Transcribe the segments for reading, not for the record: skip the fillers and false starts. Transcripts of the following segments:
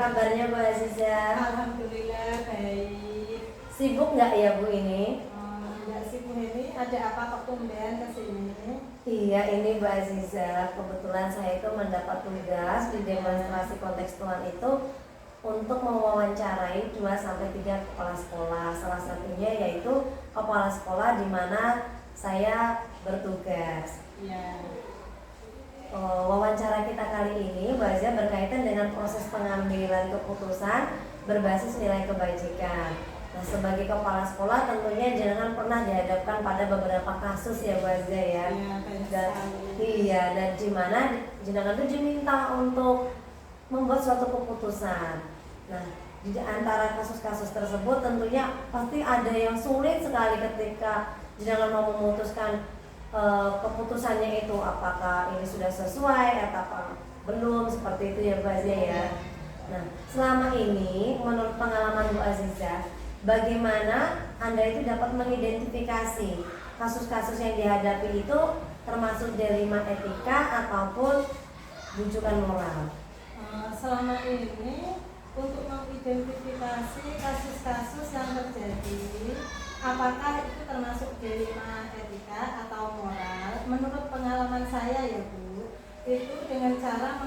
kabarnya Bu Aziza? Alhamdulillah baik. Sibuk nggak ya Bu ini? Nggak sibuk ini. Ada apa kok tumben ke sini? Iya, ini Bu Aziza. Kebetulan saya itu mendapat tugas di demonstrasi kontekstual itu untuk mewawancarai 2-3 kepala sekolah. Salah satunya yaitu kepala sekolah di mana saya bertugas. Ya. Wawancara kita kali ini Bu Aziza berkaitan dengan proses pengambilan keputusan berbasis nilai kebajikan. Nah, sebagai kepala sekolah tentunya jangan pernah dihadapkan pada beberapa kasus ya Bu Aziza ya. Dan di mana jenengan itu diminta untuk membuat suatu keputusan. Nah, di antara kasus-kasus tersebut tentunya pasti ada yang sulit sekali ketika jenengan mau memutuskan keputusannya itu apakah ini sudah sesuai atau belum, seperti itu ya Bu Aziza ya. Nah, selama ini menurut pengalaman Bu Aziza, bagaimana Anda itu dapat mengidentifikasi kasus-kasus yang dihadapi itu termasuk dilema etika ataupun rujukan moral? Selama ini untuk mengidentifikasi kasus-kasus yang terjadi, apakah itu termasuk dilema etika atau moral? Menurut pengalaman saya ya Bu, itu dengan cara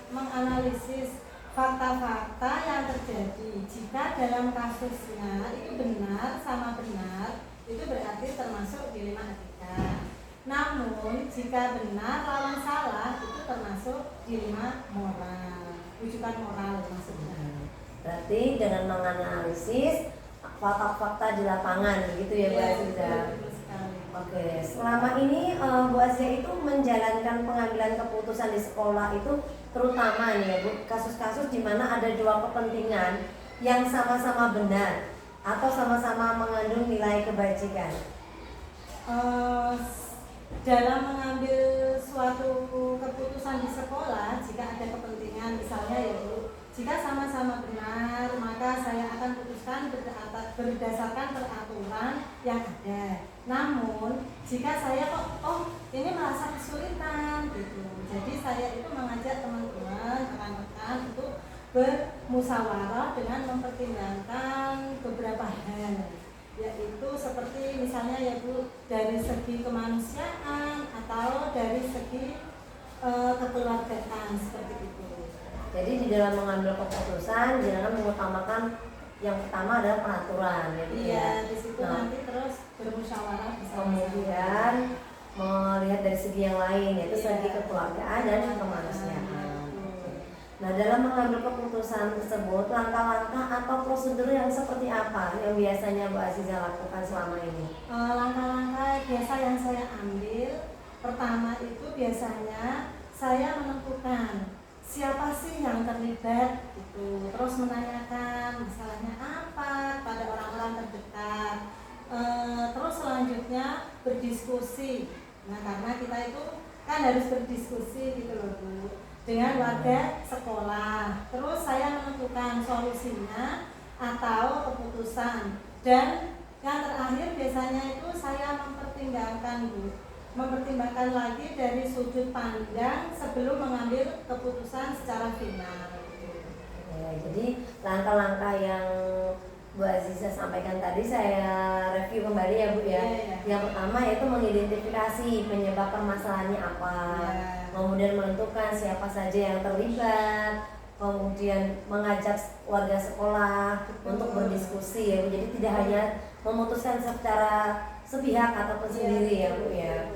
menganalisis fakta-fakta yang terjadi. Jika dalam kasusnya itu benar sama benar, itu berarti termasuk dilema etika. Namun jika benar lawan salah, itu termasuk dilema moral, rujukan moral maksudnya. Berarti dengan menganalisis fakta-fakta di lapangan, begitu ya Bu Aziza? Oke, selama ini Bu Aziza itu menjalankan pengambilan keputusan di sekolah itu terutama nih ya Bu, kasus-kasus di mana ada dua kepentingan yang sama-sama benar atau sama-sama mengandung nilai kebajikan. Dalam mengambil suatu keputusan di sekolah, jika ada kepentingan misalnya ya Bu, jika sama-sama benar, maka saya akan putuskan berdasarkan peraturan yang ada. Namun, jika saya ini merasa kesulitan gitu, jadi saya itu mengajak teman-teman, rekan-rekan untuk bermusyawarah dengan mempertimbangkan beberapa hal, yaitu seperti misalnya ya Bu, dari segi kemanusiaan atau dari segi kekeluargaan seperti itu. Jadi di dalam mengambil keputusan jangan mengutamakan yang pertama adalah peraturan ya. Iya, di situ nanti terus bermusyawarah kemudian melihat dari segi yang lain yaitu segi kekeluargaan dan kemanusiaan. Nah, dalam mengambil keputusan tersebut langkah-langkah atau prosedur yang seperti apa yang biasanya Bu Aziza lakukan selama ini? Langkah-langkah biasa yang saya ambil, pertama itu biasanya saya menentukan siapa sih yang terlibat gitu, terus menanyakan masalahnya apa pada orang-orang terdekat, terus selanjutnya berdiskusi. Nah, karena kita itu kan harus berdiskusi gitu loh Bu, dengan warga sekolah. Terus saya menentukan solusinya atau keputusan, dan yang terakhir biasanya itu saya mempertimbangkan lagi dari sudut pandang sebelum mengambil keputusan secara final. Ya, jadi langkah-langkah yang Bu Aziza sampaikan tadi saya review kembali ya Bu ya. Yang pertama yaitu mengidentifikasi penyebab permasalahannya apa, kemudian menentukan siapa saja yang terlibat, kemudian mengajak warga sekolah untuk berdiskusi ya Bu. Jadi tidak hanya memutuskan secara sepihak ataupun sendiri ya Bu ya.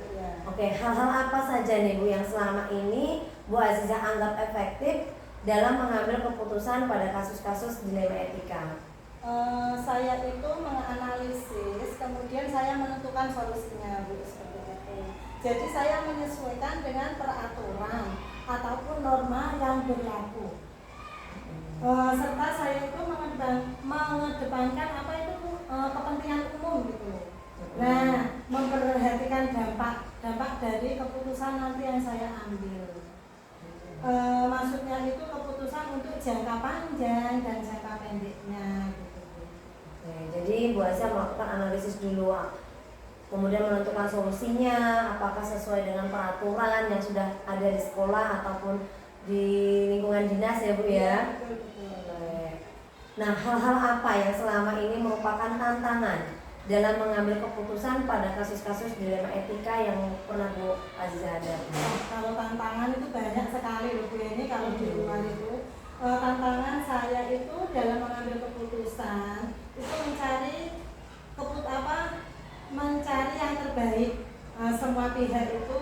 Oke, hal-hal apa saja nih Bu yang selama ini Bu Aziza anggap efektif dalam mengambil keputusan pada kasus-kasus dilema etika? Saya itu menganalisis, kemudian saya menentukan solusinya Bu, seperti itu. Jadi saya menyesuaikan dengan peraturan ataupun norma yang berlaku. Serta saya itu mengedepankan apa itu kepentingan umum gitu. Nah, memperhatikan dampak dari keputusan nanti yang saya ambil. Maksudnya itu keputusan untuk jangka panjang dan jangka pendeknya gitu. Jadi Bu Aziza melakukan analisis dulu, kemudian menentukan solusinya, apakah sesuai dengan peraturan yang sudah ada di sekolah ataupun di lingkungan dinas ya Bu ya. Nah, hal-hal apa yang selama ini merupakan tantangan dalam mengambil keputusan pada kasus-kasus dilema etika yang pernah Bu Aziza hadapi? Kalau tantangan itu banyak sekali loh Bu, ini kalau di luar itu tantangan saya itu dalam mengambil keputusan itu mencari yang terbaik. Semua pihak itu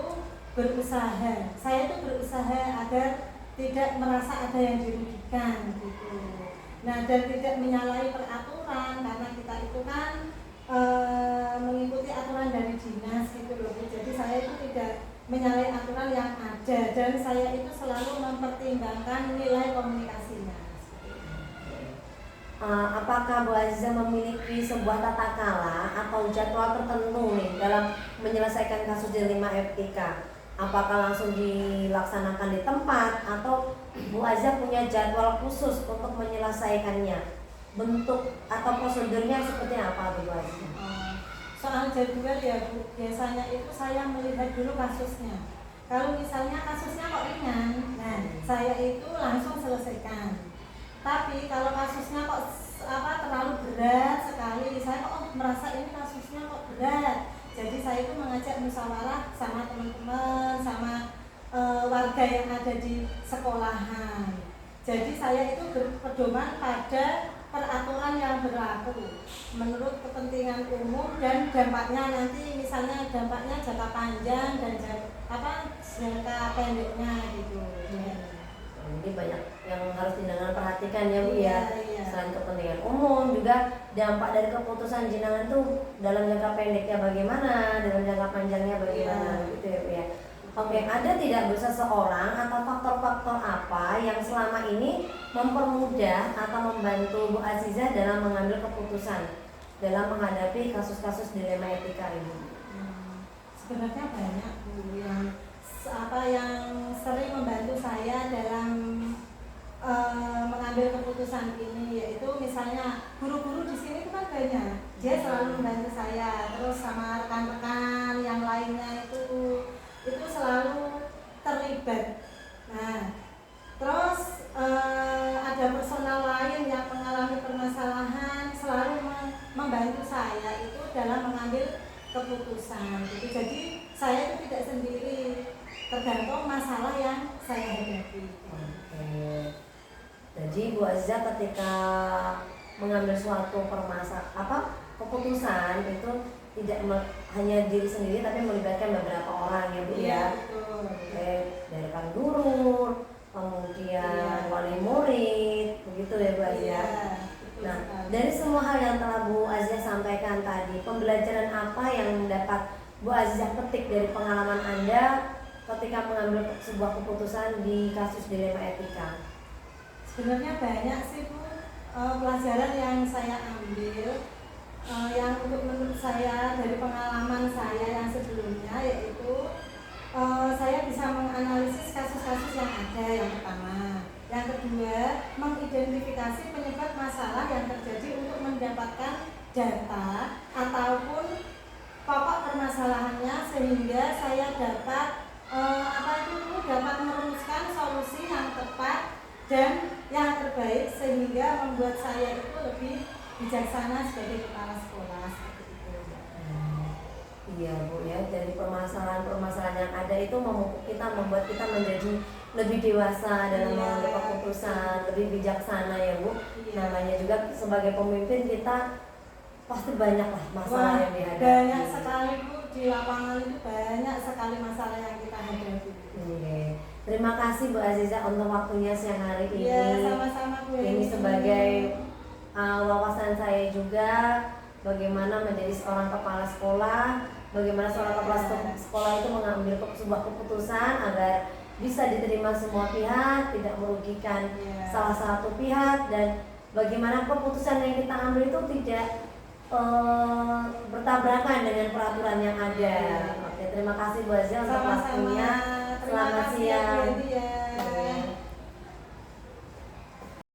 berusaha, saya itu berusaha agar tidak merasa ada yang dirugikan gitu. Nah, dan tidak menyalahi peraturan karena kita itu kan mengikuti aturan dari dinas gitu loh. Jadi saya itu tidak menyalahi aturan yang ada dan saya itu selalu mempertimbangkan nilai komunikasinya. Apakah Bu Aziza memiliki sebuah tata kala atau jadwal tertentu nih dalam menyelesaikan kasus dilema etika? Apakah langsung dilaksanakan di tempat atau Bu Aziza punya jadwal khusus untuk menyelesaikannya? Bentuk atau prosedurnya seperti apa Bu Aziza? Soal jadwal ya Bu, biasanya itu saya melihat dulu kasusnya. Kalau misalnya kasusnya kok ringan, nah saya itu langsung selesaikan. Tapi kalau kasusnya kok terlalu berat sekali, saya kok merasa ini kasusnya kok berat. Jadi saya itu mengajak musyawarah sama teman-teman, sama warga yang ada di sekolahan. Jadi saya itu berpedoman pada peraturan yang berlaku menurut kepentingan umum dan dampaknya nanti, misalnya dampaknya jangka panjang dan jangka pendeknya gitu. Ini banyak yang harus jenengan perhatikan ya Bu ya. Iya. Selain kepentingan umum juga dampak dari keputusan jenengan tuh dalam jangka pendeknya bagaimana, dalam jangka panjangnya bagaimana gitu ya Bu ya. Oke, ada tidak Bu seseorang atau faktor-faktor apa yang selama ini mempermudah atau membantu Bu Aziza dalam mengambil keputusan dalam menghadapi kasus-kasus dilema etika ini? Sebenarnya banyak Bu yang sering membantu saya dalam mengambil keputusan ini, yaitu misalnya guru-guru di sini itu kan banyak, dia selalu membantu saya, terus sama rekan-rekan yang lainnya itu selalu terlibat. Nah, terus ada personal lain yang mengalami permasalahan selalu membantu saya itu dalam mengambil keputusan. Jadi saya itu tidak sendiri, tergantung masalah yang saya hadapi. Oke. Jadi Bu Aziza ketika mengambil suatu keputusan itu tidak hanya diri sendiri tapi melibatkan beberapa orang ya Bu ya. Betul. Dari Kang Guru, kemudian wali murid, begitu ya Bu Aziza. Nah, dari semua hal yang telah Bu Aziza sampaikan tadi, pembelajaran apa yang dapat Bu Aziza petik dari pengalaman Anda ketika mengambil sebuah keputusan di kasus dilema etika? Sebenarnya banyak sih Bu pelajaran yang saya ambil, yang menurut saya dari pengalaman saya yang sebelumnya, yaitu saya bisa menganalisis kasus-kasus yang ada, yang pertama. Yang kedua, mengidentifikasi penyebab masalah yang terjadi untuk mendapatkan data ataupun pokok permasalahannya sehingga saya dapat dapat merumuskan solusi yang tepat dan yang terbaik sehingga membuat saya itu lebih bijaksana sebagai kepala sekolah seperti itu. Iya Bu ya, dari permasalahan yang ada itu membuat kita menjadi lebih dewasa dalam mengambil keputusan, lebih bijaksana ya Bu. Namanya juga sebagai pemimpin kita pasti banyak lah masalah yang dihadapi. Banyak sekali Bu, di lapangan itu banyak sekali masalah yang kita hadapi. Terima kasih Bu Aziza untuk waktunya siang hari ini. Iya, sama-sama Bu. Ini sebagai wawasan saya juga bagaimana menjadi seorang kepala sekolah, bagaimana seorang kepala sekolah itu mengambil sebuah keputusan agar bisa diterima semua pihak, tidak merugikan salah satu pihak, dan bagaimana keputusan yang kita ambil itu tidak bertabrakan dengan peraturan yang ada. Oke, terima kasih Bu Aziza untuk waktunya. Selamat siang.